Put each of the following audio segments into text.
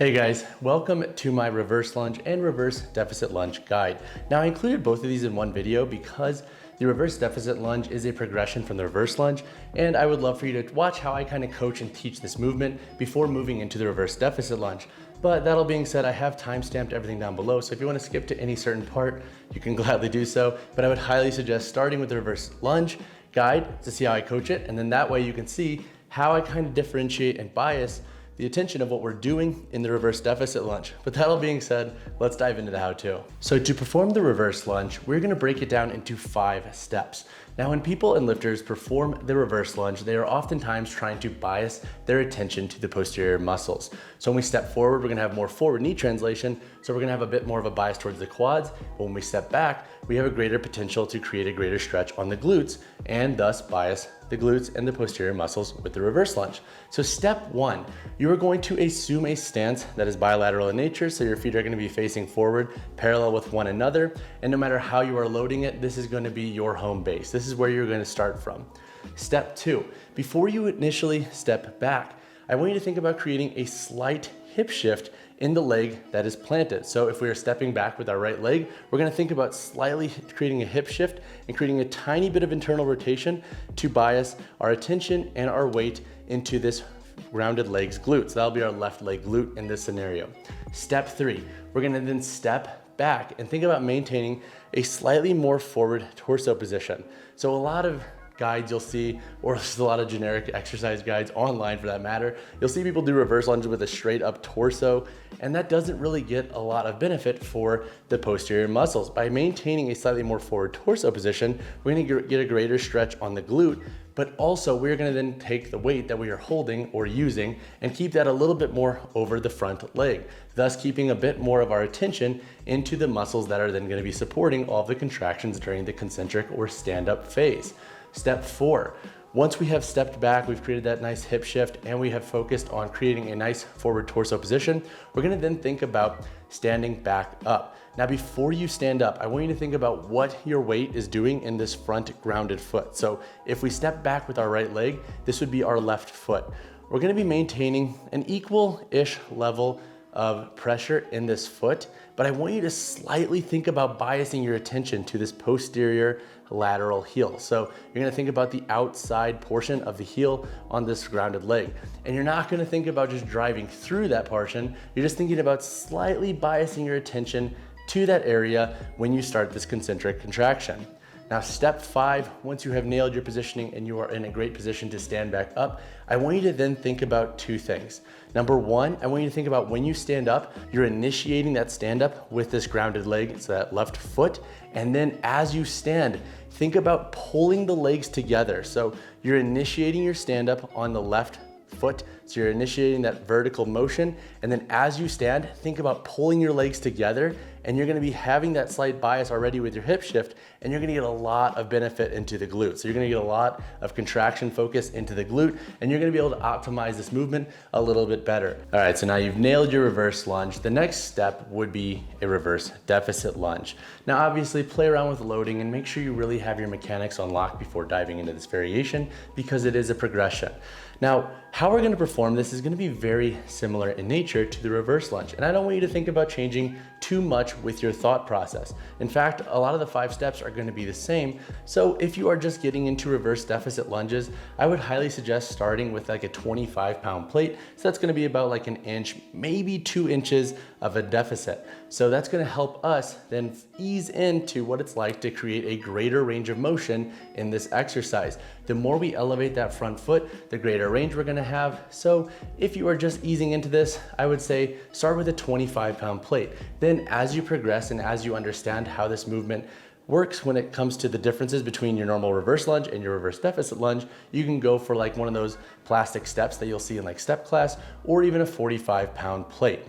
Hey guys, welcome to my reverse lunge and reverse deficit lunge guide. Now I included both of these in one video because the reverse deficit lunge is a progression from the reverse lunge, and I would love for you to watch how I kind of coach and teach this movement before moving into the reverse deficit lunge. But that all being said, I have timestamped everything down below, so if you want to skip to any certain part, you can gladly do so, but I would highly suggest starting with the reverse lunge guide to see how I coach it, and then that way you can see how I kind of differentiate and bias the attention of what we're doing in the reverse deficit lunge. But that all being said, let's dive into the how-to. So to perform the reverse lunge, we're gonna break it down into 5 steps. Now, when people and lifters perform the reverse lunge, they are oftentimes trying to bias their attention to the posterior muscles. So when we step forward, we're gonna have more forward knee translation, so we're gonna have a bit more of a bias towards the quads. But when we step back, we have a greater potential to create a greater stretch on the glutes and thus bias the glutes and the posterior muscles with the reverse lunge. So step 1, you are going to assume a stance that is bilateral in nature, so your feet are gonna be facing forward, parallel with one another, and no matter how you are loading it, this is gonna be your home base. This is where you're gonna start from. Step 2, before you initially step back, I want you to think about creating a slight hip shift in the leg that is planted. So if we are stepping back with our right leg, we're gonna think about slightly creating a hip shift and creating a tiny bit of internal rotation to bias our attention and our weight into this rounded leg's glutes. That'll be our left leg glute in this scenario. Step 3, we're gonna then step back and think about maintaining a slightly more forward torso position. So a lot of guides you'll see, or there's a lot of generic exercise guides online for that matter, you'll see people do reverse lunges with a straight up torso, and that doesn't really get a lot of benefit for the posterior muscles. By maintaining a slightly more forward torso position, we're gonna get a greater stretch on the glute, but also we're gonna then take the weight that we are holding or using and keep that a little bit more over the front leg, thus keeping a bit more of our attention into the muscles that are then gonna be supporting all of the contractions during the concentric or stand-up phase. Step 4, once we have stepped back, we've created that nice hip shift and we have focused on creating a nice forward torso position, we're gonna then think about standing back up. Now, before you stand up, I want you to think about what your weight is doing in this front grounded foot. So if we step back with our right leg, this would be our left foot. We're gonna be maintaining an equal-ish level of pressure in this foot, but I want you to slightly think about biasing your attention to this posterior lateral heel. So you're gonna think about the outside portion of the heel on this grounded leg. And you're not gonna think about just driving through that portion, you're just thinking about slightly biasing your attention to that area when you start this concentric contraction. Now, step 5, once you have nailed your positioning and you are in a great position to stand back up, I want you to then think about 2 things. Number 1, I want you to think about when you stand up, you're initiating that stand up with this grounded leg, so that left foot. And then as you stand, think about pulling the legs together. So you're initiating your stand up on the left foot. So you're initiating that vertical motion. And then as you stand, think about pulling your legs together, and you're gonna be having that slight bias already with your hip shift, and you're gonna get a lot of benefit into the glute. So you're gonna get a lot of contraction focus into the glute, and you're gonna be able to optimize this movement a little bit better. All right, so now you've nailed your reverse lunge. The next step would be a reverse deficit lunge. Now, obviously, play around with loading and make sure you really have your mechanics on lock before diving into this variation, because it is a progression. Now, how we're gonna perform this is gonna be very similar in nature to the reverse lunge. And I don't want you to think about changing too much with your thought process. In fact, a lot of the 5 steps are gonna be the same. So if you are just getting into reverse deficit lunges, I would highly suggest starting with like a 25-pound plate. So that's gonna be about like 1 inch, maybe 2 inches of a deficit. So that's gonna help us then ease into what it's like to create a greater range of motion in this exercise. The more we elevate that front foot, the greater range we're gonna have. So if you are just easing into this, I would say start with a 25-pound plate. Then as you progress and as you understand how this movement works when it comes to the differences between your normal reverse lunge and your reverse deficit lunge, you can go for like one of those plastic steps that you'll see in like step class, or even a 45-pound plate.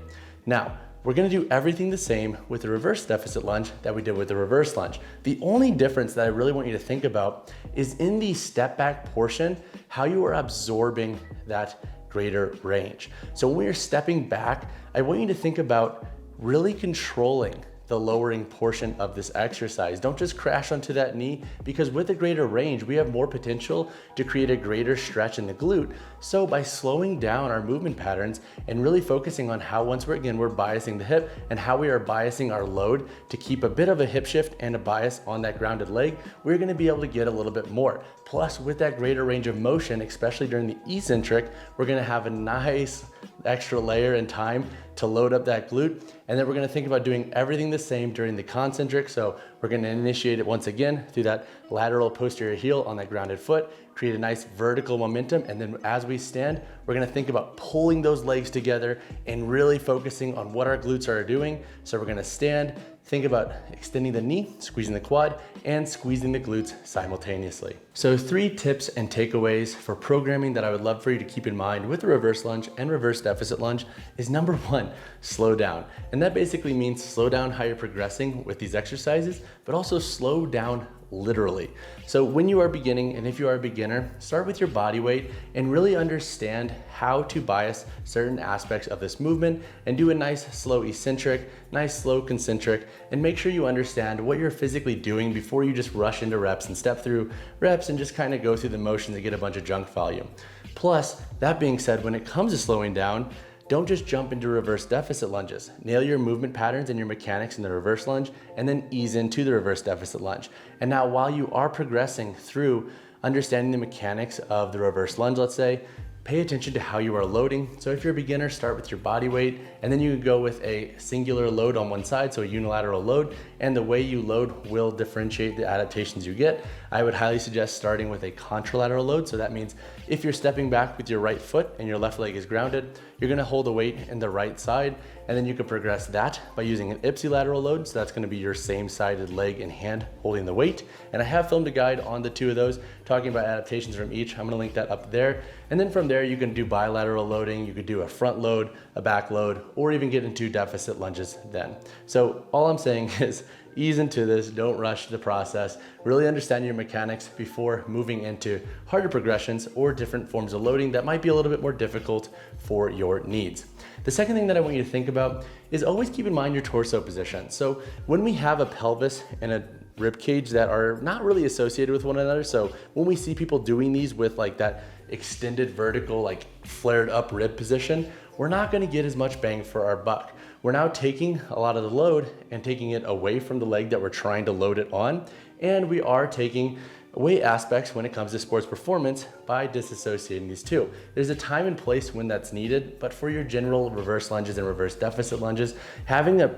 Now, we're gonna do everything the same with the reverse deficit lunge that we did with the reverse lunge. The only difference that I really want you to think about is in the step back portion, how you are absorbing that greater range. So when you're stepping back, I want you to think about really controlling the lowering portion of this exercise. Don't just crash onto that knee, because with a greater range, we have more potential to create a greater stretch in the glute. So by slowing down our movement patterns and really focusing on how once we're biasing the hip and how we are biasing our load to keep a bit of a hip shift and a bias on that grounded leg, we're gonna be able to get a little bit more. Plus, with that greater range of motion, especially during the eccentric, we're gonna have a nice extra layer in time to load up that glute. And then we're gonna think about doing everything the same during the concentric. So we're gonna initiate it once again through that lateral posterior heel on that grounded foot, create a nice vertical momentum. And then as we stand, we're gonna think about pulling those legs together and really focusing on what our glutes are doing. So we're gonna stand, think about extending the knee, squeezing the quad, and squeezing the glutes simultaneously. So 3 tips and takeaways for programming that I would love for you to keep in mind with the reverse lunge and reverse deficit lunge is number 1, slow down. And that basically means slow down how you're progressing with these exercises, but also slow down literally. So when you are beginning, and if you are a beginner, start with your body weight and really understand how to bias certain aspects of this movement and do a nice slow eccentric, nice slow concentric, and make sure you understand what you're physically doing before you just rush into reps and step through reps and just kind of go through the motions and get a bunch of junk volume. Plus, that being said, when it comes to slowing down, don't just jump into reverse deficit lunges. Nail your movement patterns and your mechanics in the reverse lunge, and then ease into the reverse deficit lunge. And now while you are progressing through understanding the mechanics of the reverse lunge, let's say, pay attention to how you are loading. So if you're a beginner, start with your body weight, and then you can go with a singular load on one side, so a unilateral load, and the way you load will differentiate the adaptations you get. I would highly suggest starting with a contralateral load. So that means if you're stepping back with your right foot and your left leg is grounded, you're gonna hold the weight in the right side, and then you can progress that by using an ipsilateral load. So that's gonna be your same sided leg and hand holding the weight. And I have filmed a guide on the 2 of those talking about adaptations from each. I'm gonna link that up there. And then from there, you can do bilateral loading. You could do a front load, a back load, or even get into deficit lunges then. So all I'm saying is ease into this, don't rush the process, really understand your mechanics before moving into harder progressions or different forms of loading that might be a little bit more difficult for your needs. The second thing that I want you to think about is always keep in mind your torso position. So when we have a pelvis and a rib cage that are not really associated with one another, so when we see people doing these with like that extended vertical, like flared up rib position, we're not gonna get as much bang for our buck. We're now taking a lot of the load and taking it away from the leg that we're trying to load it on. And we are taking away aspects when it comes to sports performance by disassociating these 2. There's a time and place when that's needed, but for your general reverse lunges and reverse deficit lunges, having a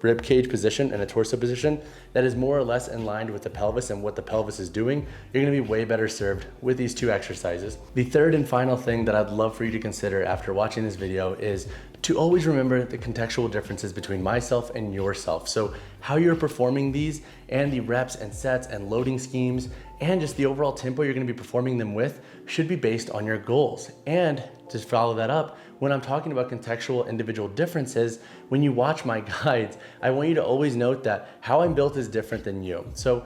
rib cage position and a torso position that is more or less in line with the pelvis and what the pelvis is doing, you're gonna be way better served with these 2 exercises. The third and final thing that I'd love for you to consider after watching this video is to always remember the contextual differences between myself and yourself. So how you're performing these and the reps and sets and loading schemes and just the overall tempo you're gonna be performing them with should be based on your goals. And to follow that up, when I'm talking about contextual individual differences, when you watch my guides, I want you to always note that how I'm built is different than you. So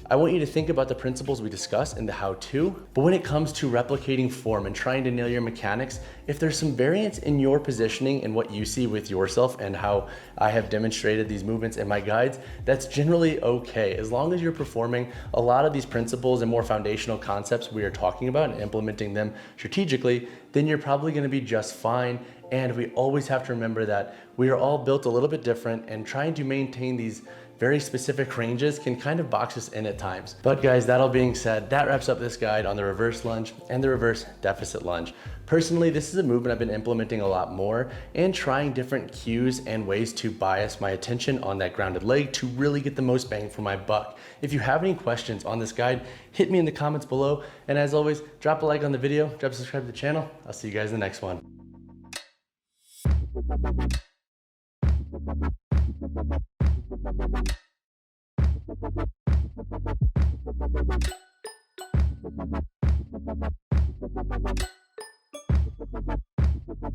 I want you to think about the principles we discussed in the how-to, but when it comes to replicating form and trying to nail your mechanics, if there's some variance in your positioning and what you see with yourself and how I have demonstrated these movements in my guides, that's generally okay. As long as you're performing a lot of these principles and more foundational concepts we are talking about and implementing them strategically, then you're probably gonna be just fine. And we always have to remember that we are all built a little bit different, and trying to maintain these very specific ranges can kind of box us in at times. But guys, that all being said, that wraps up this guide on the reverse lunge and the reverse deficit lunge. Personally, this is a movement I've been implementing a lot more and trying different cues and ways to bias my attention on that grounded leg to really get the most bang for my buck. If you have any questions on this guide, hit me in the comments below. And as always, drop a like on the video, drop a subscribe to the channel. I'll see you guys in the next one.